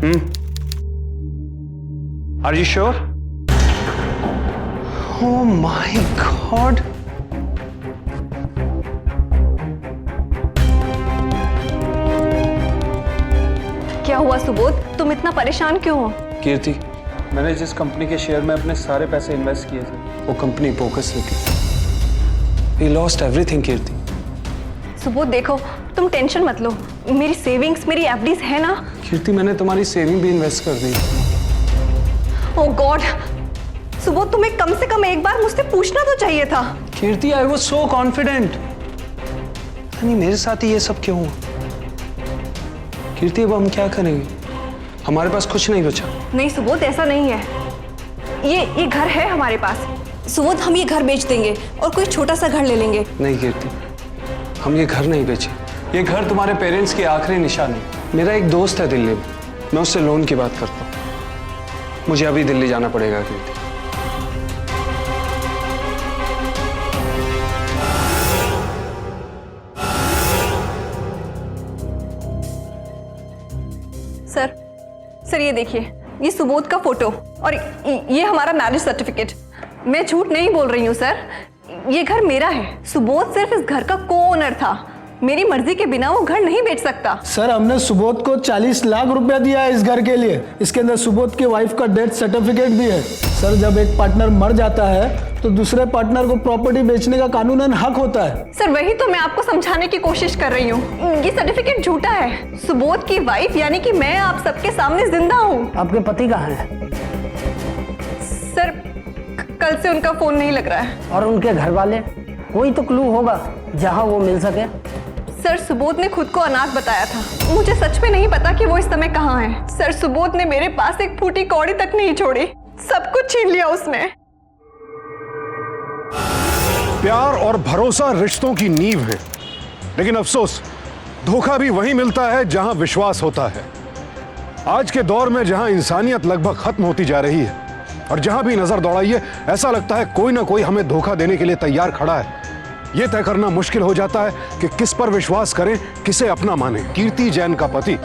Are you sure? Oh my God. क्या हुआ सुबोध, तुम इतना परेशान क्यों हो? कीर्ति, मैंने जिस कंपनी के शेयर में अपने सारे पैसे इन्वेस्ट किए थे वो कंपनी बोगस निकली। We lost everything, कीर्ति। सुबोध देखो, तुम टेंशन मत लो, मेरी सेविंग्स, मेरी एफडीज है ना। कीर्ति, मैंने तुम्हारी सेविंग भी इन्वेस्ट कर दी। ओह गॉड, सुबोध तुम्हें कम से कम एक बार मुझसे पूछना तो चाहिए था। कीर्ति, आई वॉज सो कॉन्फिडेंट। नहीं, मेरे साथ ही ये सब क्यों हुआ? कीर्ति, अब हम क्या करेंगे? हमारे पास कुछ नहीं बचा। नहीं सुबोध, ऐसा नहीं है। ये घर है हमारे पास। सुबोध, हम ये घर बेच देंगे और कोई छोटा सा घर ले लेंगे। नहीं कीर्ति, हम ये घर नहीं बेचे। ये घर तुम्हारे पेरेंट्स की आखिरी निशानी। मेरा एक दोस्त है दिल्ली में, मैं उससे लोन की बात करता हूँ। मुझे अभी दिल्ली जाना पड़ेगा कीर्ति। सर ये देखिए, ये सुबोध का फोटो और ये हमारा मैरिज सर्टिफिकेट। मैं झूठ नहीं बोल रही हूँ सर, ये घर मेरा है। सुबोध सिर्फ इस घर का को ओनर था। मेरी मर्जी के बिना वो घर नहीं बेच सकता। सर, हमने सुबोध को 40 लाख रुपया दिया है इस घर के लिए। इसके अंदर सुबोध की वाइफ का डेथ सर्टिफिकेट भी है। सर, जब एक पार्टनर मर जाता है तो दूसरे पार्टनर को प्रॉपर्टी बेचने का कानूनन हक होता है। सर वही तो मैं आपको समझाने की कोशिश कर रही हूँ। ये सर्टिफिकेट झूठा है। सुबोध की वाइफ यानी कि मैं आप सबके सामने जिंदा हूँ। आपके पति कहाँ हैं? सर कल से उनका फोन नहीं लग रहा है। और उनके घर वाले? कोई तो क्लू होगा जहाँ वो मिल सके। सर सुबोध ने खुद को अनाथ बताया था। मुझे सच में नहीं पता कि वो इस समय कहाँ है। सर सुबोध ने मेरे पास एक फूटी कौड़ी तक नहीं छोड़ी, सब कुछ छीन लिया उसने। प्यार और भरोसा रिश्तों की नींव है, लेकिन अफसोस धोखा भी वहीं मिलता है जहां विश्वास होता है। आज के दौर में जहां इंसानियत लगभग खत्म होती जा रही है और जहां भी नजर दौड़ाइए ऐसा लगता है कोई ना कोई हमें धोखा देने के लिए तैयार खड़ा है। यह तय करना मुश्किल हो जाता है कि किस पर विश्वास करें, किसे अपना माने। कीर्ति जैन का पति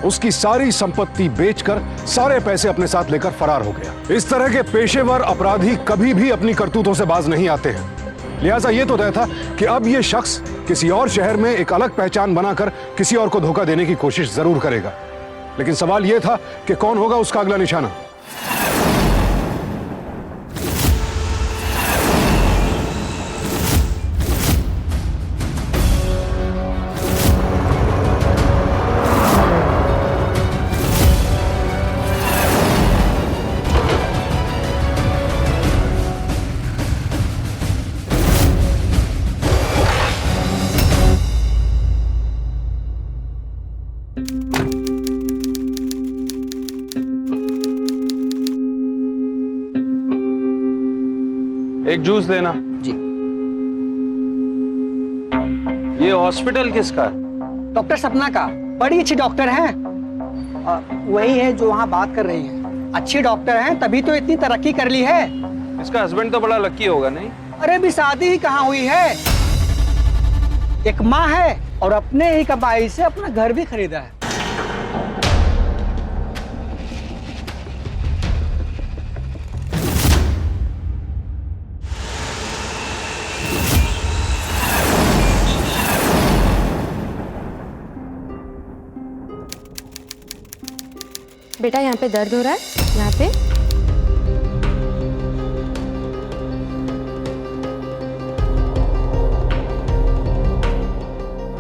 उसकी सारी संपत्ति बेचकर सारे पैसे अपने साथ लेकर फरार हो गया। इस तरह के पेशेवर अपराधी कभी भी अपनी करतूतों से बाज नहीं आते हैं। लिहाजा यह तो तय था कि अब यह शख्स किसी और शहर में एक अलग पहचान बनाकर किसी और को धोखा देने की कोशिश जरूर करेगा। लेकिन सवाल यह था कि कौन होगा उसका अगला निशाना। एक जूस देना। जी। ये हॉस्पिटल किसका है? डॉक्टर सपना का। बड़ी अच्छी डॉक्टर हैं। वही है जो वहाँ बात कर रही है। अच्छी डॉक्टर हैं तभी तो इतनी तरक्की कर ली है। इसका हस्बैंड तो बड़ा लकी होगा नहीं? अरे भी शादी ही कहाँ हुई है। एक माँ है और अपने ही कमाई से अपना घर भी खरीदा है। बेटा यहाँ पे दर्द हो रहा है, यहाँ पे।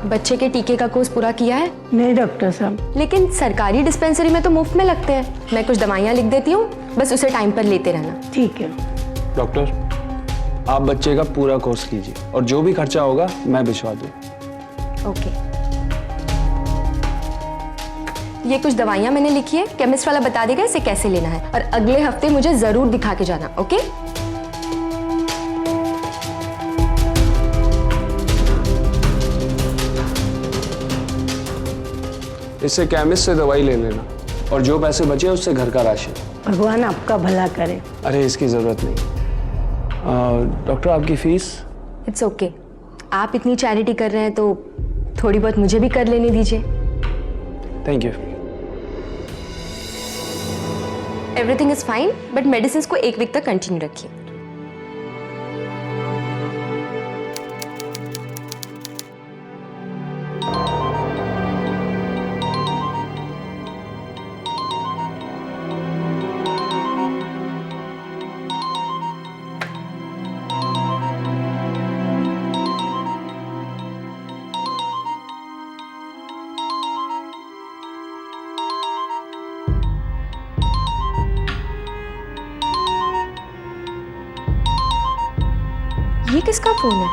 बच्चे के टीके का कोर्स पूरा किया है? नहीं डॉक्टर साहब। लेकिन सरकारी डिस्पेंसरी में तो मुफ्त में लगते हैं। मैं कुछ दवाइयाँ लिख देती हूँ, बस उसे टाइम पर लेते रहना। ठीक है डॉक्टर, आप बच्चे का पूरा कोर्स कीजिए और जो भी खर्चा होगा मैं भिजवा दूँ। ओके। ये कुछ दवाइयाँ मैंने लिखी है, केमिस्ट वाला बता देगा इसे कैसे लेना है। और अगले हफ्ते मुझे जरूर दिखा के जाना, ओके? इससे केमिस्ट से दवाई ले लेना और जो पैसे बचे उससे घर का राशन। भगवान आपका भला करे। अरे इसकी जरूरत नहीं। डॉक्टर आपकी फीस? It's okay. आप इतनी चैरिटी कर रहे हैं तो थोड़ी बहुत मुझे भी कर लेने दीजिए। Thank you. Everything is fine, but medicine को 1 वीक तक कंटिन्यू रखिए। ये किसका फोन है?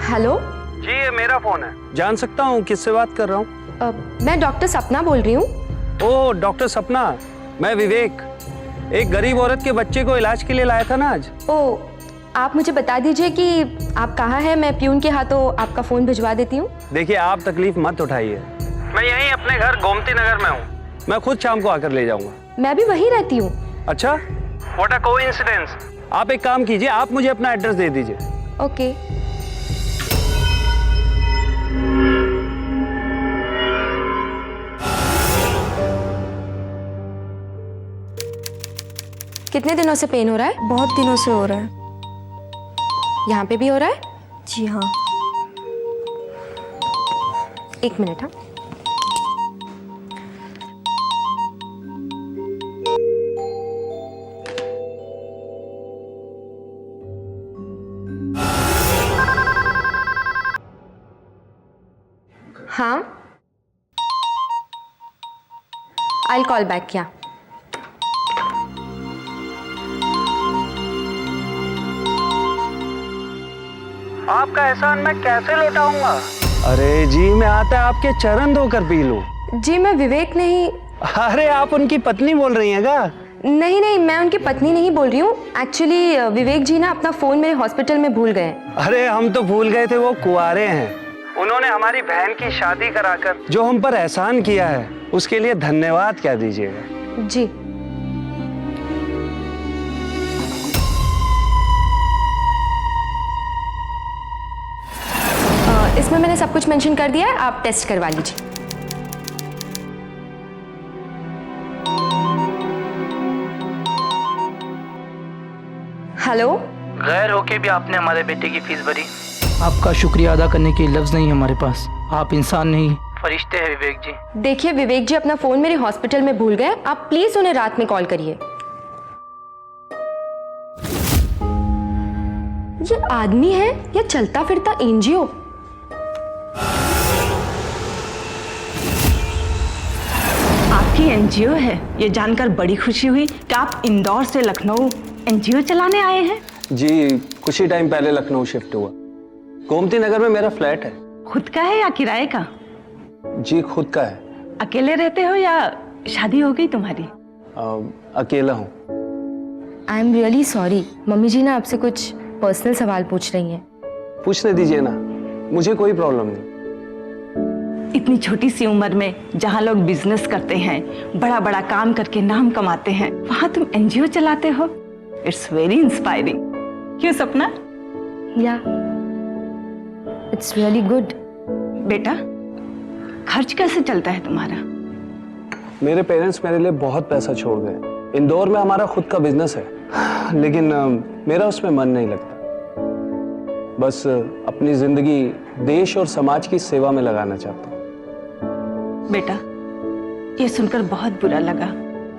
हेलो, जी ये मेरा फोन है। जान सकता हूँ किससे बात कर रहा हूँ? मैं डॉक्टर सपना बोल रही हूँ। ओह डॉक्टर सपना, मैं विवेक, एक गरीब औरत के बच्चे को इलाज के लिए लाया था ना आज। ओ, आप मुझे बता दीजिए कि आप कहाँ हैं, मैं प्यून के हाथों आपका फोन भिजवा देती हूँ। देखिए आप तकलीफ मत उठाइए, मैं यहीं अपने घर गोमती नगर में हूँ, मैं खुद शाम को आकर ले जाऊंगा। मैं भी वहीं रहती हूँ। अच्छा, व्हाट अ कोइंसिडेंस। आप एक काम कीजिए, आप मुझे अपना एड्रेस दे दीजिए। ओके। कितने दिनों से पेन हो रहा है? बहुत दिनों से हो रहा है। यहाँ पे भी हो रहा है? जी हाँ। 1 मिनट। हाँ, हाँ, I'll call back। क्या? आपका एहसान मैं कैसे लौटाऊंगा? अरे जी, मैं आता आपके चरण धोकर पी लूं। जी मैं विवेक नहीं। अरे आप उनकी पत्नी बोल रही हैं क्या? नहीं नहीं, मैं उनकी पत्नी नहीं बोल रही हूँ। एक्चुअली विवेक जी ना अपना फोन मेरे हॉस्पिटल में भूल गए। अरे हम तो भूल गए थे, वो कुंवारे हैं। उन्होंने हमारी बहन की शादी कराकर जो हम पर एहसान किया है, उसके लिए धन्यवाद क्या दीजिएगा। जी इसमें मैंने सब कुछ मेंशन कर दिया है, आप टेस्ट करवा लीजिए। हेलो, गैर होके भी आपने हमारे बेटे की फीस भरी। आपका शुक्रिया अदा करने के लफ्ज नहीं हमारे पास। आप इंसान नहीं, फरिश्ते हैं विवेक जी। देखिए विवेक जी अपना फोन मेरे हॉस्पिटल में भूल गए, आप प्लीज उन्हें रात में कॉल करिए। ये आदमी है या चलता फिरता एनजीओ? आपकी एनजीओ है, ये जानकर बड़ी खुशी हुई कि आप इंदौर से लखनऊ एनजीओ चलाने आए हैं। जी कुछ ही टाइम पहले लखनऊ शिफ्ट हुआ। गोमती नगर में मेरा फ्लैट है। खुद का है या किराए का? जी खुद का है। अकेले रहते हो या शादी हो गई तुम्हारी? अकेला हूँ। I am really sorry, mummy ji ना आपसे कुछ पर्सनल सवाल पूछ रही हैं। पूछने दीजिए ना, मुझे कोई प्रॉब्लम नहीं। इतनी छोटी सी उम्र में जहाँ लोग बिजनेस करते हैं, बड़ा बड़ा काम करके नाम कमाते हैं, वहाँ तुम एनजीओ चलाते हो। It's very inspiring. क्यों सपना? या इट्स रियली गुड। बेटा खर्च कैसे चलता है तुम्हारा? मेरे पेरेंट्स मेरे लिए बहुत पैसा छोड़ गए। इंदौर में हमारा खुद का बिजनेस है, लेकिन मेरा उसमें मन नहीं लगता। बस अपनी जिंदगी देश और समाज की सेवा में लगाना चाहता हूँ। बेटा ये सुनकर बहुत बुरा लगा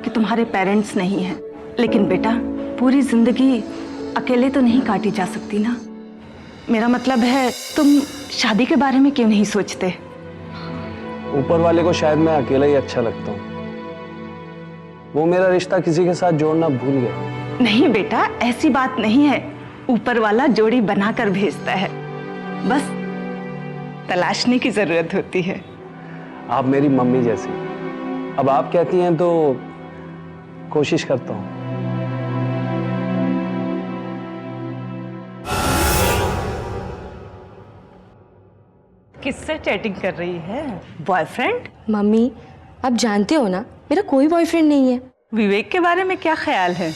कि तुम्हारे पेरेंट्स नहीं हैं, लेकिन बेटा पूरी जिंदगी अकेले तो नहीं काटी जा सकती ना। मेरा मतलब है तुम शादी के बारे में क्यों नहीं सोचते? ऊपर वाले को शायद मैं अकेला ही अच्छा लगता हूँ। वो मेरा रिश्ता किसी के साथ जोड़ना भूल गया। नहीं बेटा, ऐसी बात नहीं है। ऊपर वाला जोड़ी बनाकर भेजता है, बस तलाशने की जरूरत होती है। आप मेरी मम्मी जैसी, अब आप कहती हैं तो कोशिश करता हूँ। किससे चैटिंग कर रही है? बॉयफ्रेंड? मम्मी आप जानते हो ना मेरा कोई बॉयफ्रेंड नहीं है। विवेक के बारे में क्या ख्याल है?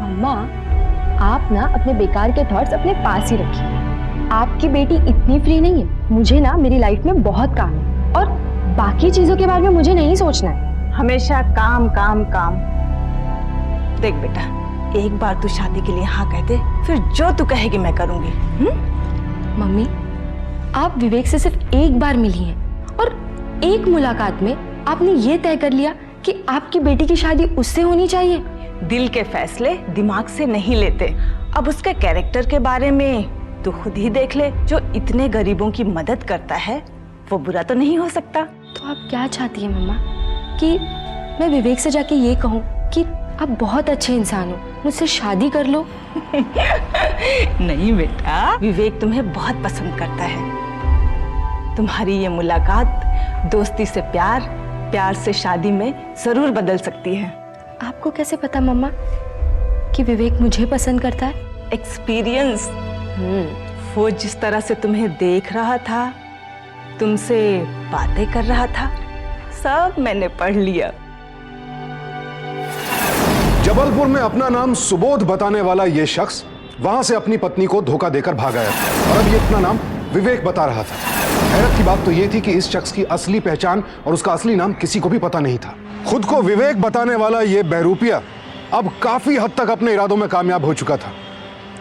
अम्मा आप ना अपने बेकार के थॉट्स अपने पास ही रखिए। आपकी बेटी इतनी फ्री नहीं है। मुझे ना मेरी लाइफ में बहुत काम है और बाकी चीजों के बारे में मुझे नहीं सोचना है। हमेशा काम काम काम। देख बेटा, एक बार तू शादी के लिए हाँ कह दे, फिर जो तू कहेगी मैं करूंगी। मम्मी, आप विवेक से सिर्फ एक बार मिली हैं और एक मुलाकात में आपने ये तय कर लिया कि आपकी बेटी की शादी उससे होनी चाहिए। दिल के फैसले दिमाग से नहीं लेते। अब उसके कैरेक्टर के बारे में तू खुद ही देख ले। जो इतने गरीबों की मदद करता है वो बुरा तो नहीं हो सकता। तो आप क्या चाहती हैं मम्मा, कि मैं विवेक से जाके ये कहूँ कि आप बहुत अच्छे इंसान हो, मुझसे शादी कर लो? नहीं बेटा, विवेक तुम्हें बहुत पसंद करता है। तुम्हारी ये मुलाकात दोस्ती से प्यार, प्यार से शादी में जरूर बदल सकती है। आपको कैसे पता मम्मा कि विवेक मुझे पसंद करता है? एक्सपीरियंस। वो जिस तरह से तुम्हें देख रहा था, तुमसे बातें कर रहा था, सब मैंने पढ़ लिया। जबलपुर में अपना नाम सुबोध बताने वाला यह शख्स वहां से अपनी पत्नी को धोखा देकर भाग आया था और अब ये अपना नाम विवेक बता रहा था। हैरत की बात तो यह थी कि इस शख्स की असली पहचान और उसका असली नाम किसी को भी पता नहीं था। खुद को विवेक बताने वाला यह बहरूपिया अब काफी हद तक अपने इरादों में कामयाब हो चुका था,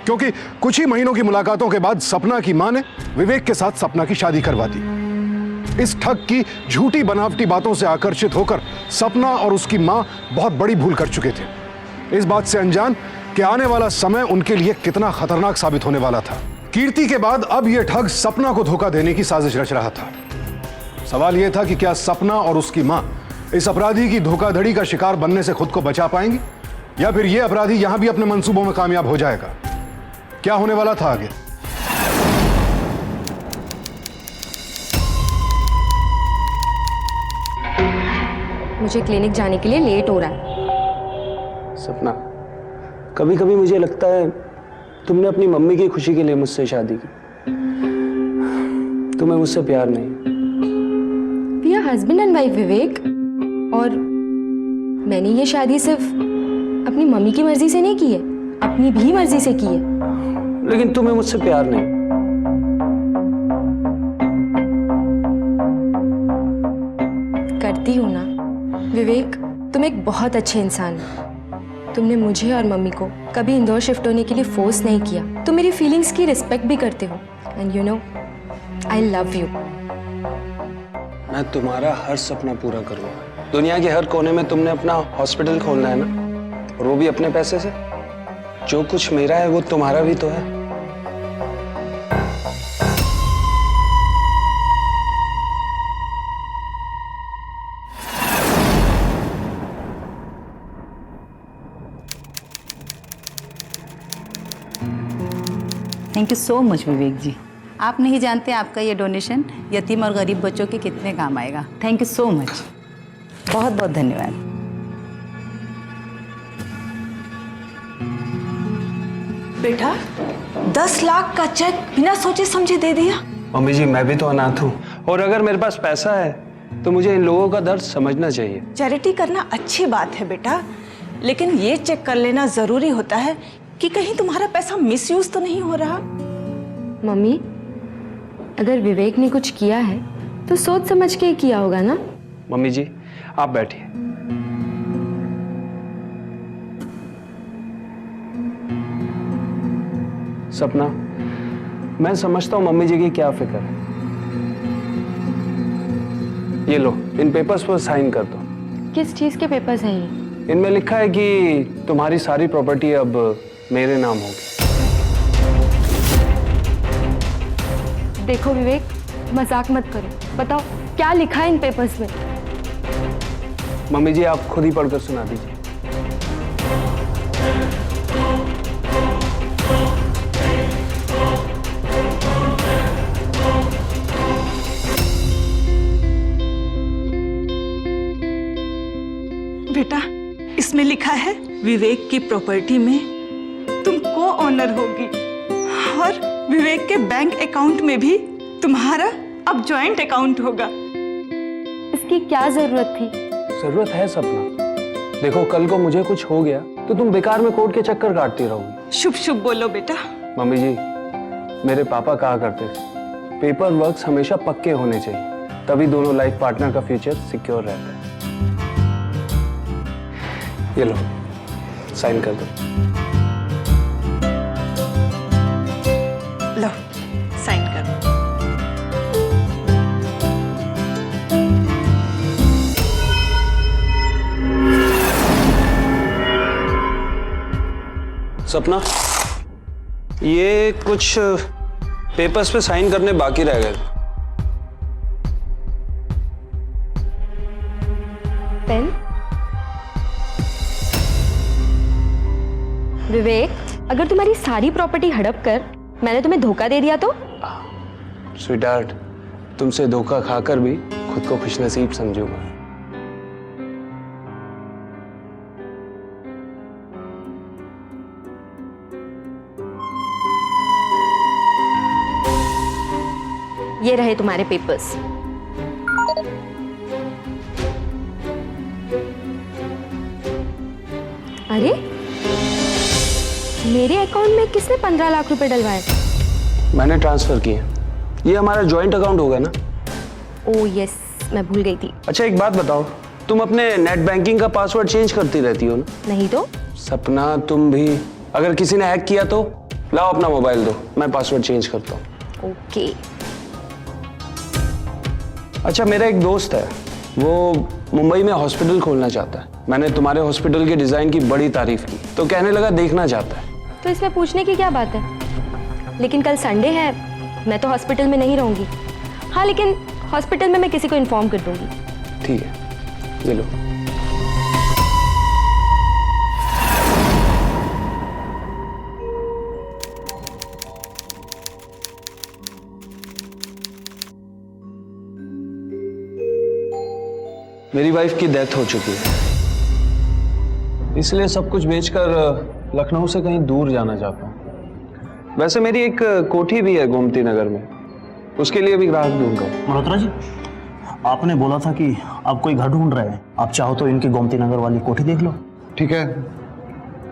क्योंकि कुछ ही महीनों की मुलाकातों के बाद सपना की मां ने विवेक के साथ सपना की शादी करवा दी। इस ठग की झूठी बनावटी बातों से आकर्षित होकर सपना और उसकी मां बहुत बड़ी भूल कर चुके थे, इस बात से अनजान कि आने वाला समय उनके लिए कितना खतरनाक साबित होने वाला था। कीर्ति के बाद अब यह ठग सपना को धोखा देने की साजिश रच रहा था। सवाल यह था कि क्या सपना और उसकी मां इस अपराधी की धोखाधड़ी का शिकार बनने से खुद को बचा पाएंगी, या फिर यह अपराधी यहां भी अपने मंसूबों में कामयाब हो जाएगा? क्या होने वाला था आगे? मुझे क्लिनिक जाने के लिए लेट हो रहा है। सपना, कभी कभी मुझे लगता है तुमने अपनी मम्मी की खुशी के लिए मुझसे शादी की। तुम्हें मुझसे प्यार नहीं। We are husband and wife Vivek, और मैंने ये शादी सिर्फ अपनी मम्मी की मर्जी से नहीं की है, अपनी भी मर्जी से की है। लेकिन तुम्हें मुझसे प्यार नहीं। करती हूँ ना विवेक, तुम एक बहुत अच्छे इंसान हो। तुमने मुझे और मम्मी को कभी इंदौर शिफ्ट होने के लिए फोर्स नहीं किया। तुम मेरी फीलिंग्स की रिस्पेक्ट भी करते हो, and you know I love you. मैं तुम्हारा हर सपना पूरा करूंगा। दुनिया के हर कोने में तुमने अपना हॉस्पिटल खोलना है ना, और वो भी अपने पैसे से। जो कुछ मेरा है वो तुम्हारा भी तो है। थैंक यू सो मच विवेक जी। आप नहीं जानते आपका ये डोनेशन यतीम और गरीब बच्चों के कितने काम आएगा। थैंक यू सो मच, बहुत बहुत धन्यवाद। बेटा, 10 लाख का चेक बिना सोचे समझे दे दिया। मम्मी जी, मैं भी तो अनाथ हूँ, और अगर मेरे पास पैसा है तो मुझे इन लोगों का दर्द समझना चाहिए। चैरिटी करना अच्छी बात है बेटा, लेकिन ये चेक कर लेना जरूरी होता है कि कहीं तुम्हारा पैसा मिसयूज तो नहीं हो रहा। मम्मी, अगर विवेक ने कुछ किया है तो सोच समझ के ही किया होगा ना। मम्मी जी, आप बैठिए। सपना, मैं समझता हूं मम्मी जी की क्या फिक्र है। ये लो, इन पेपर्स पर साइन कर दो। किस चीज के पेपर्स हैं ये? इनमें लिखा है कि तुम्हारी सारी प्रॉपर्टी अब मेरे नाम होगी। देखो विवेक, मजाक मत करो, बताओ क्या लिखा है इन पेपर्स में? मम्मी जी, आप खुद ही पढ़कर सुना दीजिए। बेटा, इसमें लिखा है विवेक की प्रॉपर्टी में तुम को ऑनर होगी, और विवेक के बैंक अकाउंट में भी तुम्हारा अब जॉइंट अकाउंट होगा। इसकी क्या जरूरत थी? जरूरत है सपना। देखो, कल को मुझे कुछ हो गया तो तुम बेकार में कोर्ट के चक्कर काटती रहोगी। शुभ शुभ बोलो बेटा। मम्मी जी, मेरे पापा कहा करते थे पेपर वर्क्स हमेशा पक्के होने चाहिए, तभी दोनों लाइफ पार्टनर का फ्यूचर सिक्योर रहता है। ये लो, साइन कर दो। लो साइन कर दो। सपना, ये कुछ पेपर्स पे साइन करने बाकी रह गए। पेन? विवेक, अगर तुम्हारी सारी प्रॉपर्टी हड़प कर मैंने तुम्हें धोखा दे दिया तो? स्वीटहार्ट, तुमसे धोखा खाकर भी खुद को खुशनसीब समझूंगा। ये रहे तुम्हारे पेपर्स। अरे, मेरे अकाउंट में किसने 15 लाख रुपए डलवाए? मैंने ट्रांसफर किए। ये हमारा जॉइंट अकाउंट होगा ना? ओह यस, मैं भूल गई थी। अच्छा एक बात बताओ, तुम अपने नेट बैंकिंग का पासवर्ड चेंज करती रहती हो ना? नहीं तो? सपना, तुम भी। अगर किसी ने हैक किया तो लाओ अपना मोबाइल दो, मैं पासवर्ड चेंज करता हूँ। ओके। अच्छा, मेरा एक दोस्त है, वो मुंबई में हॉस्पिटल खोलना चाहता है। मैंने तुम्हारे हॉस्पिटल के डिजाइन की बड़ी तारीफ की, तो कहने लगा देखना चाहता है। तो इसमें पूछने की क्या बात है? लेकिन कल संडे है, मैं तो हॉस्पिटल में नहीं रहूंगी। हाँ, लेकिन हॉस्पिटल में मैं किसी को इन्फॉर्म कर दूंगी। ठीक है, ये लो। मेरी वाइफ की डेथ हो चुकी है, इसलिए सब कुछ बेचकर लखनऊ से कहीं दूर जाना चाहता हूँ। वैसे मेरी एक कोठी भी है गोमती नगर में, उसके लिए भी ग्राहक ढूंढ रहा हूँ। मल्होत्रा जी, आपने बोला था कि आप कोई घर ढूंढ रहे हैं। आप चाहो तो इनकी गोमती नगर वाली कोठी देख लो। ठीक है,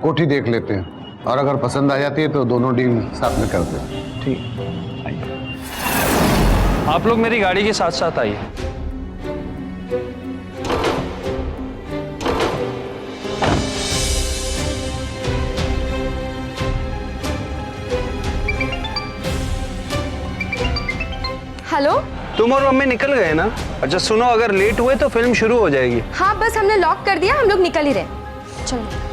कोठी देख लेते हैं, और अगर पसंद आ जाती है तो दोनों डील साथ में करते हैं। ठीक, आइए। आप लोग मेरी गाड़ी के साथ साथ आइए। हेलो? तुम और मम्मी निकल गए ना? अच्छा सुनो, अगर लेट हुए तो फिल्म शुरू हो जाएगी। हाँ, बस हमने लॉक कर दिया, हम लोग निकल ही रहे। चलो।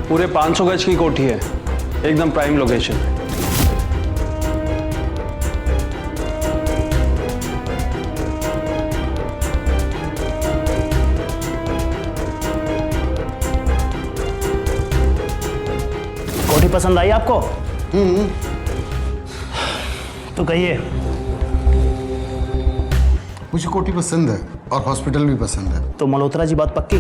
पूरे 500 गज की कोठी है, एकदम प्राइम लोकेशन। कोठी पसंद आई आपको? तो कहिए। मुझे कोठी पसंद है और हॉस्पिटल भी पसंद है। तो मल्होत्रा जी, बात पक्की?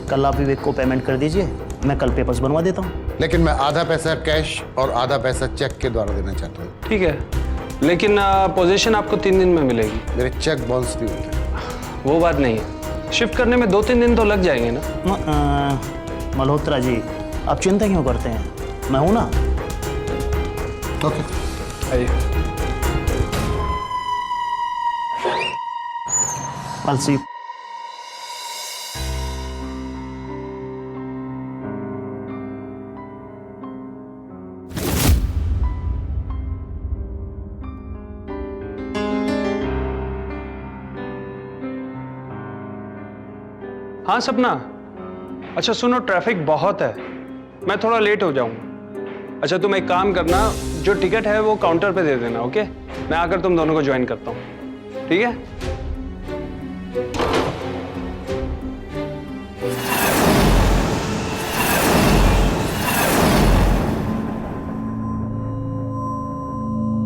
कल आप विवेक को पेमेंट कर दीजिए, मैं कल पेपर्स बनवा देता हूँ। लेकिन मैं आधा पैसा कैश और आधा पैसा चेक के द्वारा देना चाहता हूँ। ठीक है, लेकिन पोजीशन आपको 3 दिन में मिलेगी। मेरे चेक बाउंस नहीं होते। वो बात नहीं है, शिफ्ट करने में 2-3 दिन तो लग जाएंगे ना। मल्होत्रा जी, आप चिंता क्यों करते हैं, मैं हूं ना। ओके, आइए। I'll see you. हाँ सपना, अच्छा सुनो, ट्रैफिक बहुत है, मैं थोड़ा लेट हो जाऊंगा। अच्छा तुम एक काम करना, जो टिकट है वो काउंटर पे दे देना, ओके? मैं आकर तुम दोनों को ज्वाइन करता हूँ, ठीक है?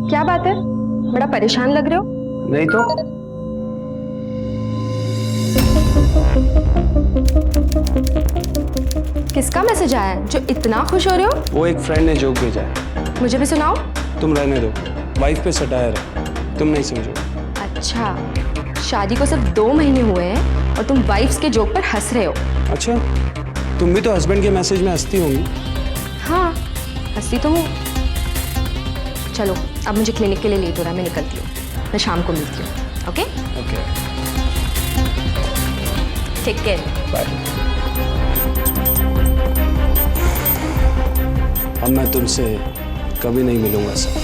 क्या बात है, बड़ा परेशान लग रहे हो? नहीं तो। किसका मैसेज आया है जो इतना खुश हो रहे हो? वो एक फ्रेंड ने जोक भेजा है। मुझे भी सुनाओ। तुम रहने दो, वाइफ पे सटायर है, तुम नहीं समझो। अच्छा, शादी को सिर्फ 2 महीने हुए हैं और तुम वाइफ्स के जोक पर हंस रहे हो। अच्छा, तुम भी तो हस्बैंड के मैसेज में हंसती होंगी। हाँ, हंसती तो हूँ। चलो, अब मुझे क्लिनिक के लिए लेट हो रहा है, मैं निकलती हूँ। मैं शाम को मिलती हूँ, okay? Okay, take care. Bye. अब मैं तुमसे कभी नहीं मिलूंगा सर।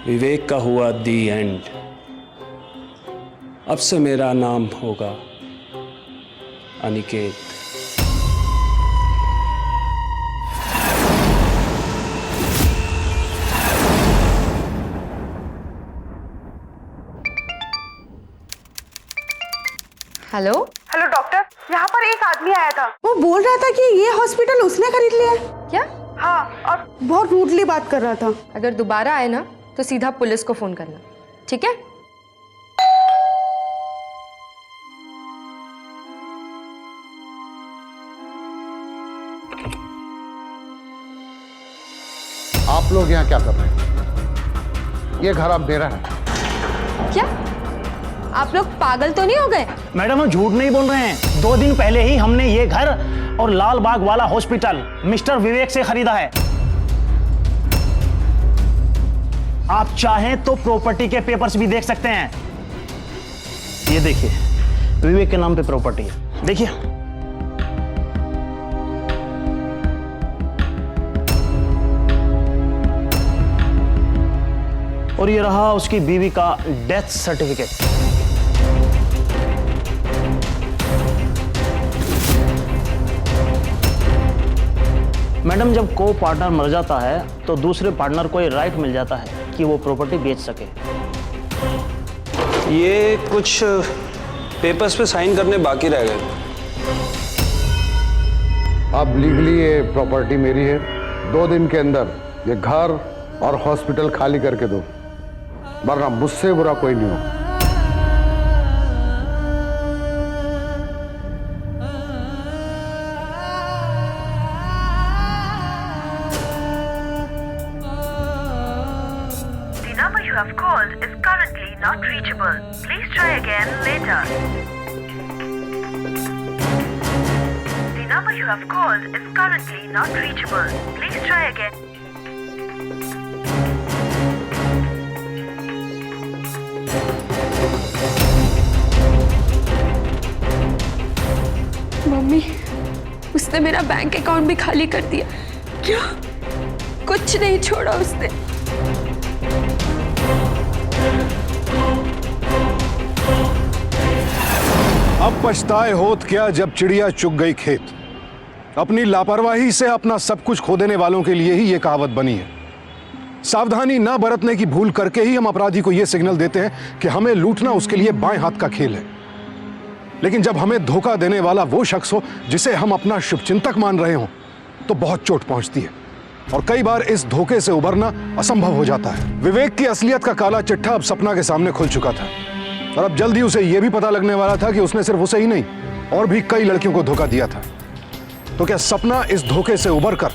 विवेक का हुआ दी एंड। अब से मेरा नाम होगा अनिकेत। हेलो? हेलो डॉक्टर, यहाँ पर एक आदमी आया था। वो बोल रहा था कि ये हॉस्पिटल उसने खरीद लिया है। क्या? हाँ, और बहुत रूडली बात कर रहा था। अगर दोबारा आए ना तो सीधा पुलिस को फोन करना, ठीक है? आप लोग यहाँ क्या कर रहे हैं? ये घर अब मेरा है। क्या आप लोग पागल तो नहीं हो गए? मैडम हम झूठ नहीं बोल रहे हैं। 2 दिन पहले ही हमने ये घर और लाल बाग वाला हॉस्पिटल मिस्टर विवेक से खरीदा है। आप चाहें तो प्रॉपर्टी के पेपर्स भी देख सकते हैं। ये देखिए, विवेक के नाम पे प्रॉपर्टी है, देखिए। और ये रहा उसकी बीवी का डेथ सर्टिफिकेट। मैडम, जब को पार्टनर मर जाता है तो दूसरे पार्टनर को ये राइट मिल जाता है कि वो प्रॉपर्टी बेच सके। ये कुछ पेपर्स पे साइन करने बाकी रह गए। अब लीगली ये प्रॉपर्टी मेरी है। 2 दिन के अंदर ये घर और हॉस्पिटल खाली करके दो, वरना मुझसे बुरा कोई नहीं हो। The number you have called is currently not reachable. Please try again later. The number you have called is currently not reachable. Please try again. Mummy, उसने मेरा बैंक अकाउंट भी खाली कर दिया। क्या? कुछ नहीं छोड़ा उसने। अब पछताए होत क्या जब चिड़िया चुग गई खेत। अपनी लापरवाही से अपना सब कुछ खो देने वालों के लिए ही यह कहावत बनी है। सावधानी ना बरतने की भूल करके ही हम अपराधी को यह सिग्नल देते हैं कि हमें लूटना उसके लिए बाएं हाथ का खेल है। लेकिन जब हमें धोखा देने वाला वो शख्स हो जिसे हम अपना शुभचिंतक मान रहे हो, तो बहुत चोट पहुंचती है और कई बार इस धोखे से उबरना असंभव हो जाता है। विवेक की असलियत का काला चिट्ठा अब सपना के सामने खुल चुका था और अब जल्दी उसे यह भी पता लगने वाला था कि उसने सिर्फ उसे ही नहीं और भी कई लड़कियों को धोखा दिया था। तो क्या सपना इस धोखे से उबरकर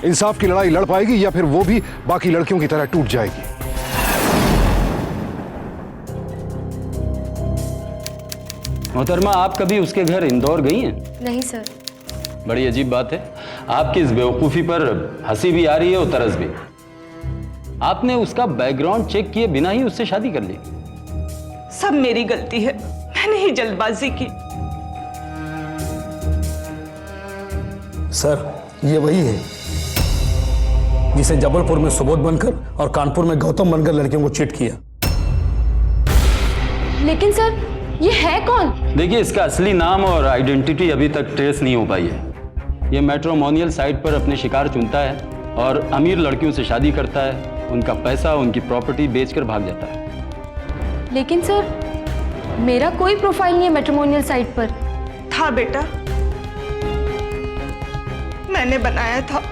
इंसाफ की लड़ाई लड़ पाएगी या फिर वो भी बाकी लड़कियों की तरह टूट जाएगी? मोहतरमा, आप कभी उसके घर इंदौर गई हैं? नहीं सर। बड़ी अजीब बात है, आपकी इस बेवकूफ़ी पर हंसी भी आ रही है और तरस भी। आपने उसका बैकग्राउंड चेक किए बिना ही उससे शादी कर ली। सब मेरी गलती है, मैंने ही जल्दबाजी की। सर, ये वही है जिसे जबलपुर में सुबोध बनकर और कानपुर में गौतम बनकर लड़कियों को चीट किया। लेकिन सर, ये है कौन? देखिए, इसका असली नाम और आइडेंटिटी अभी तक ट्रेस नहीं हो पाई है। ये मैट्रिमोनियल साइट पर अपने शिकार चुनता है और अमीर लड़कियों से शादी करता है, उनका पैसा, उनकी प्रॉपर्टी बेचकर भाग जाता है। लेकिन सर, मेरा कोई प्रोफाइल नहीं है मैट्रिमोनियल साइट पर। था बेटा, मैंने बनाया था।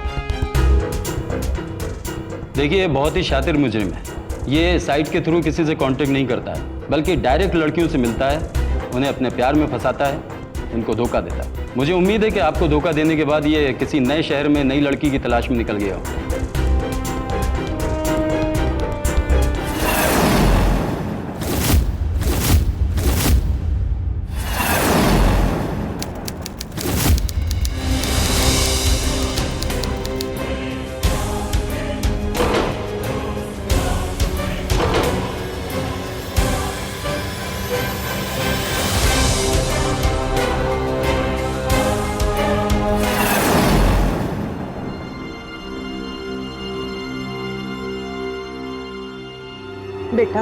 देखिए, ये बहुत ही शातिर मुजरिम है। ये साइट के थ्रू किसी से कांटेक्ट नहीं करता है, बल्कि डायरेक्ट लड़कियों से मिलता है, उन्हें अपने प्यार में फंसाता है, उनको धोखा देता है। मुझे उम्मीद है कि आपको धोखा देने के बाद ये किसी नए शहर में नई लड़की की तलाश में निकल गया हो। बेटा,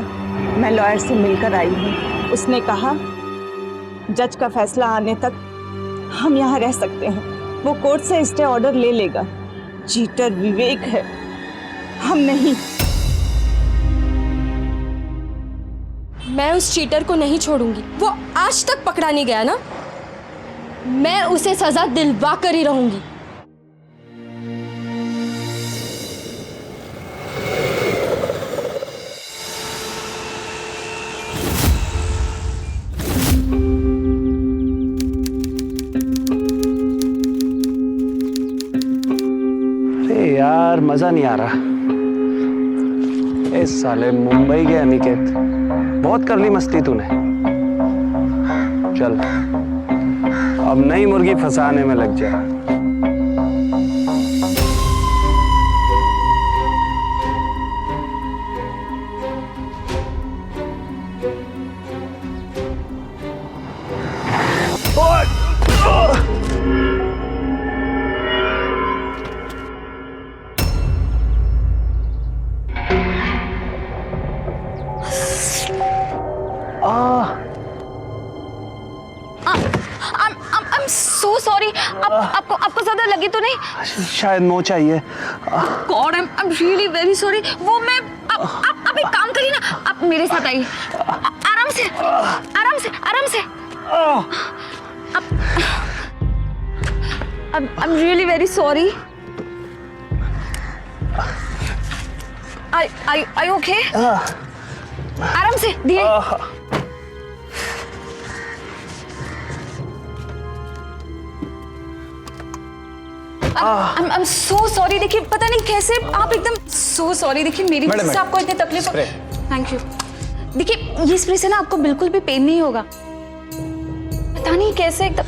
मैं लॉयर से मिलकर आई हूँ। उसने कहा जज का फैसला आने तक हम यहाँ रह सकते हैं। वो कोर्ट से स्टे ऑर्डर ले लेगा। चीटर विवेक है, हम नहीं। मैं उस चीटर को नहीं छोड़ूंगी। वो आज तक पकड़ा नहीं गया ना, मैं उसे सजा दिलवा कर ही रहूंगी। यार मजा नहीं आ रहा। इस साले मुंबई के अनिकेत, बहुत कर ली मस्ती तूने। चल अब नई मुर्गी फंसाने में लग जा। So sorry, आपको ज्यादा लगी तो नहीं? शायद मोच चाहिए। God, I'm really very sorry। वो मैं आप एक काम करिए ना, आप मेरे साथ आइए। आराम से, आराम से, आराम से। I'm really very sorry। Are you okay? आराम से, धीरे। I'm so sorry। देखिए, पता नहीं कैसे आप एकदम so sorry। देखिए, मेरी वजह से आपको इतनी तकलीफ हो। Thank you. देखिए, ये स्प्रे से ना आपको बिल्कुल भी पेन नहीं होगा। पता नहीं कैसे एकदम।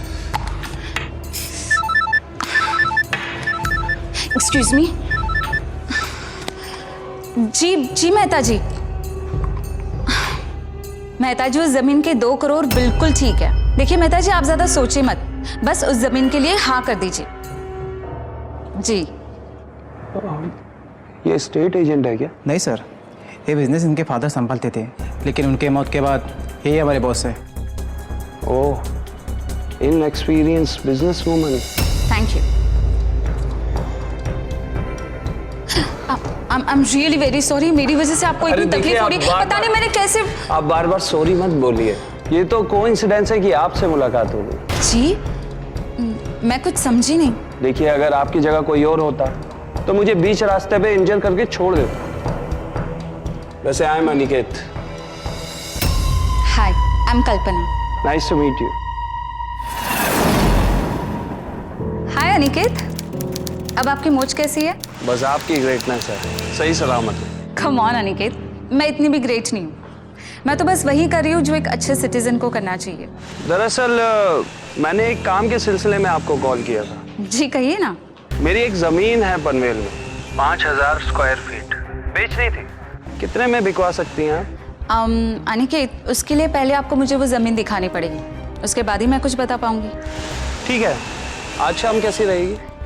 Excuse me. जी मेहता जी। मेहता जी, उस जमीन के 2 करोड़ बिल्कुल ठीक है। देखिए मेहता जी, आप ज्यादा सोचिए मत, बस उस जमीन के लिए हाँ कर दीजिए। जी। ये स्टेट एजेंट है क्या? नहीं सर, ये बिजनेस इनके फादर संभालते थे, लेकिन उनके मौत के बाद यही हमारे बॉस है। Oh, inexperienced business woman. Thank you. I'm really very sorry। मेरी वजह से आपको इतनी तकलीफ हो रही है। पता नहीं मैंने कैसे। आप बार बार सॉरी मत बोलिए। ये तो कोइंसिडेंस है कि आपसे मुलाकात हो गई। जी, मैं कुछ समझी नहीं। देखिए, अगर आपकी जगह कोई और होता तो मुझे बीच रास्ते पे इंजर करके छोड़ देता। वैसे I am Aniket. Hi, I am Kalpana. Nice to meet you. Hi Aniket, अब आपकी मोच कैसी है? बस आपकी ग्रेटनेस है, सही सलामत है। कम ऑन अनिकेत, मैं इतनी भी ग्रेट नहीं हूँ। मैं तो बस वही कर रही हूँ जो एक अच्छे सिटीजन को करना चाहिए। दरअसल मैंने एक काम के सिलसिले में आपको कॉल किया था। जी कहिए ना। मेरी एक जमीन है पनवेल में, 5000 स्क्वायर फीट बेचनी थी। कितने में बिकवा सकती हैं आप? अनिकेत, उसके लिए पहले आपको मुझे वो जमीन दिखानी पड़ेगी, उसके बाद ही मैं कुछ बता पाऊंगी। ठीक है, आज शाम कैसी रहेगी?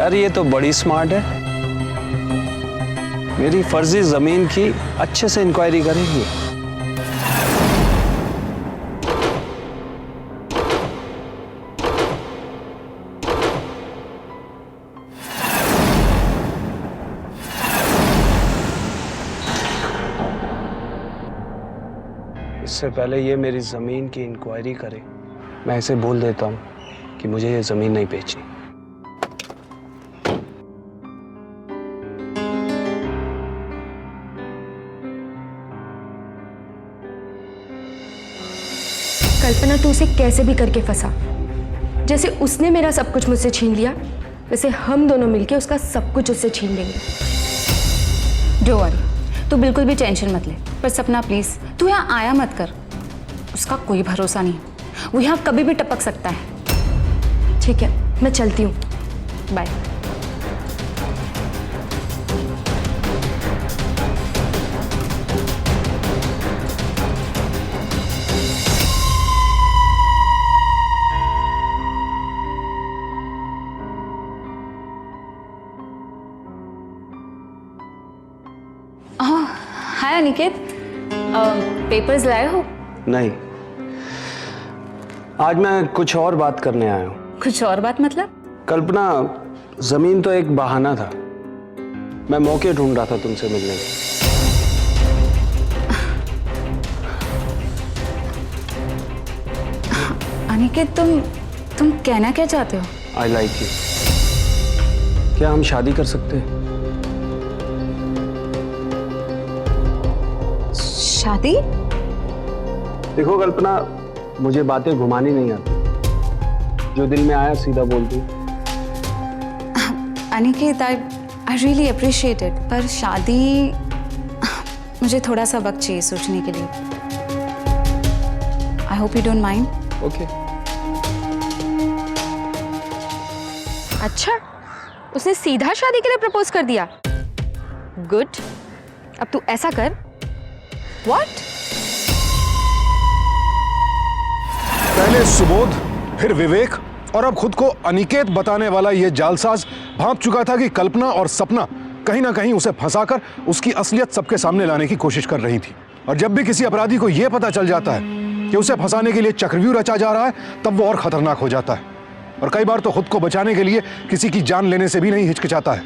यार ये तो बड़ी स्मार्ट है। मेरी फर्जी जमीन की अच्छे से इंक्वायरी करेगी। इससे पहले ये मेरी जमीन की इंक्वायरी करे, मैं इसे बोल देता हूं कि मुझे ये जमीन नहीं बेचनी। कल्पना, तू उसे कैसे भी करके फंसा। जैसे उसने मेरा सब कुछ मुझसे छीन लिया, वैसे हम दोनों मिलके उसका सब कुछ उससे छीन लेंगे। डोंट वरी, तू बिल्कुल भी टेंशन मत ले। पर सपना प्लीज, तू यहाँ आया मत कर। उसका कोई भरोसा नहीं, वो यहाँ कभी भी टपक सकता है। ठीक है, मैं चलती हूँ, बाय। हाय अनिकेत, पेपर्स लाए हो? नहीं, आज मैं कुछ और बात करने आया हूँ। कुछ और बात मतलब? कल्पना, जमीन तो एक बहाना था। मैं मौके ढूंढ रहा था तुमसे मिलने के। अनिकेत, तुम कहना क्या चाहते हो? I like you. क्या हम शादी कर सकते हैं? शादी? देखो कल्पना, मुझे बातें घुमानी नहीं आती। जो दिल में आया सीधा बोल दूं। Aniket, I really appreciate it, पर शादी, मुझे थोड़ा सा वक्त चाहिए सोचने के लिए। I hope you don't mind. Okay. अच्छा, उसने सीधा शादी के लिए प्रपोज कर दिया। गुड। अब तू ऐसा कर। व्हाट? पहले सुबोध, फिर विवेक और अब खुद को अनिकेत बताने वाला यह जालसाज भांप चुका था कि कल्पना और सपना कहीं ना कहीं उसे फंसाकर उसकी असलियत सबके सामने लाने की कोशिश कर रही थी। और जब भी किसी अपराधी को यह पता चल जाता है कि उसे फंसाने के लिए चक्रव्यूह रचा जा रहा है, तब वो और खतरनाक हो जाता है। और कई बार तो खुद को बचाने के लिए किसी की जान लेने से भी नहीं हिचकिचाता है।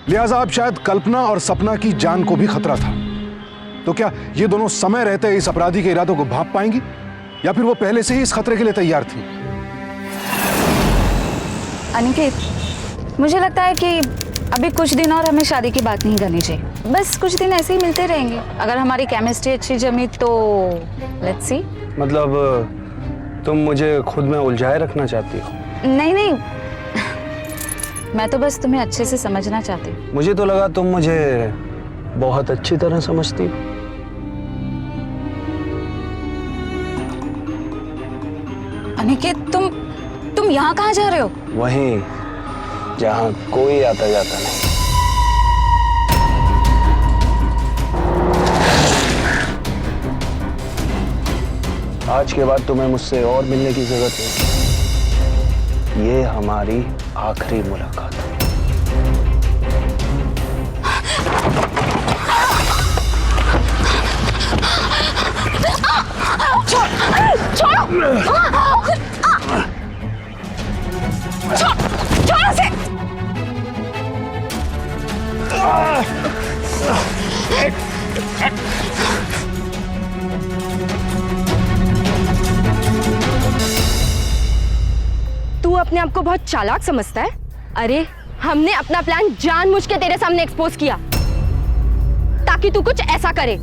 लिहाजा अब शायद कल्पना और सपना की जान को भी खतरा था। तो क्या ये दोनों समय रहते इस अपराधी के इरादों को भांप पाएंगी, या फिर वो पहले से ही इस खतरे के लिए तैयार थी? अनिकेत, मुझे लगता है कि अभी कुछ दिन और हमें शादी की बात नहीं करनी चाहिए। बस कुछ दिन ऐसे ही मिलते रहेंगे। अगर हमारी केमिस्ट्री अच्छी जमी तो लेट्स सी। मतलब तुम मुझे खुद में उलझाए रखना चाहती हो? नहीं नहीं, मैं तो बस तुम्हें अच्छे से समझना चाहती हूँ। मुझे तो लगा तुम मुझे बहुत अच्छी तरह समझती हो। अनिकेत, तुम यहाँ कहाँ जा रहे हो? वहीं जहाँ कोई आता जाता नहीं। आज के बाद तुम्हें मुझसे और मिलने की जरूरत नहीं। ये हमारी आखिरी मुलाकात है। छोड़ो उसे। तू अपने आप को बहुत चालाक समझता है? अरे हमने अपना प्लान जानबूझ के तेरे सामने एक्सपोज किया ताकि तू कुछ ऐसा करे।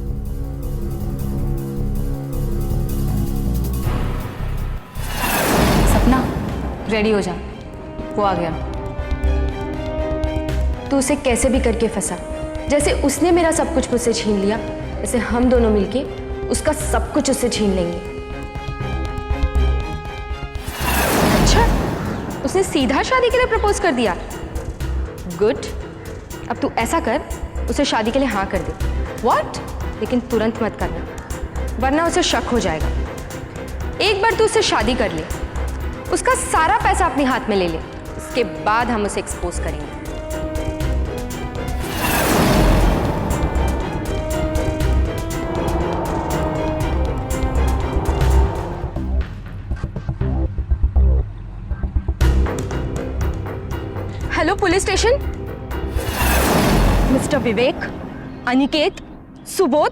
सपना, रेडी हो जा, वो आ गया। तू उसे कैसे भी करके फंसा। जैसे उसने मेरा सब कुछ मुझसे छीन लिया, वैसे हम दोनों मिलके उसका सब कुछ उससे छीन लेंगे। अच्छा, उसने सीधा शादी के लिए प्रपोज कर दिया। गुड। अब तू ऐसा कर, उसे शादी के लिए हाँ कर दे। व्हाट? लेकिन तुरंत मत करना, वरना उसे शक हो जाएगा। एक बार तू उससे शादी कर ले, उसका सारा पैसा अपने हाथ में ले ले, उसके बाद हम उसे एक्सपोज करेंगे। Hello police station. मिस्टर विवेक, अनिकेत, सुबोध,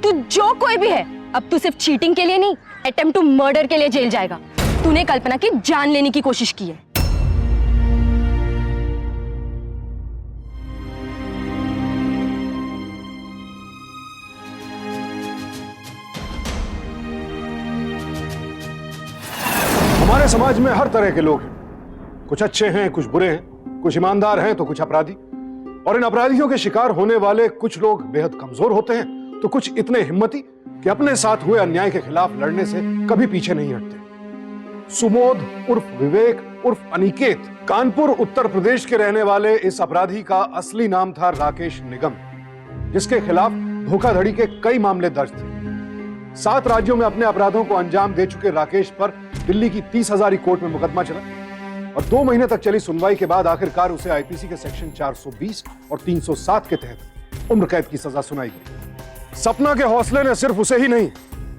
तू जो कोई भी है, अब तू सिर्फ चीटिंग के लिए नहीं, अटेम्प्ट टू मर्डर के लिए जेल जाएगा। तूने कल्पना की जान लेने की कोशिश की है। हमारे समाज में हर तरह के लोग हैं, कुछ अच्छे हैं, कुछ बुरे हैं, कुछ ईमानदार हैं तो कुछ अपराधी। और इन अपराधियों के शिकार होने वाले कुछ लोग बेहद कमजोर होते हैं तो कुछ इतने हिम्मती कि अपने साथ हुए अन्याय के खिलाफ लड़ने से कभी पीछे नहीं हटते। सुबोध उर्फ विवेक उर्फ अनिकेत कानपुर उत्तर प्रदेश के रहने वाले इस अपराधी का असली नाम था राकेश निगम, जिसके खिलाफ धोखाधड़ी के कई मामले दर्ज थे। 7 राज्यों में अपने अपराधों को अंजाम दे चुके राकेश पर दिल्ली की 30,000 कोर्ट में मुकदमा चला और 2 महीने तक चली सुनवाई के बाद आखिरकार उसे आईपीसी के सेक्शन 420 और 307 के तहत उम्र कैद की सजा सुनाई गई। सपना के हौसले ने सिर्फ उसे ही नहीं,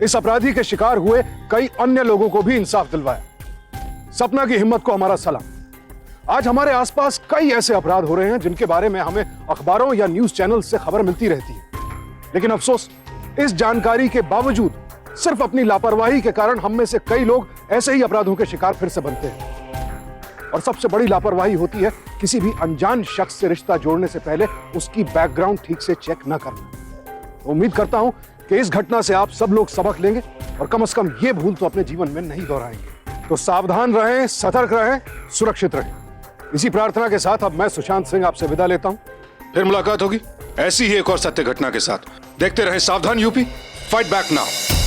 इस अपराधी के शिकार हुए कई अन्य लोगों को भी इंसाफ दिलवाया। सपना की हिम्मत को हमारा सलाम। आज हमारे आसपास कई ऐसे अपराध हो रहे हैं जिनके बारे में हमें अखबारों या न्यूज चैनल से खबर मिलती रहती है, लेकिन अफसोस इस जानकारी के बावजूद सिर्फ अपनी लापरवाही के कारण हम में से कई लोग ऐसे ही अपराधों के शिकार फिर से बनते हैं। और सबसे बड़ी लापरवाही होती है किसी भी अनजान शख्स से रिश्ता जोड़ने से पहले उसकी बैकग्राउंड ठीक से चेक न करना। तो उम्मीद करता हूं कि इस घटना से आप सब लोग सबक लेंगे और कम से कम ये भूल तो अपने जीवन में नहीं दोहराएंगे। तो सावधान रहें, सतर्क रहें, सुरक्षित रहें। इसी प्रार्थना के साथ अब मैं सुशांत सिंह आपसे विदा लेता हूं। फिर मुलाकात होगी ऐसी ही एक और सत्य घटना के साथ। देखते रहें सावधान यूपी, फाइट बैक नाउ।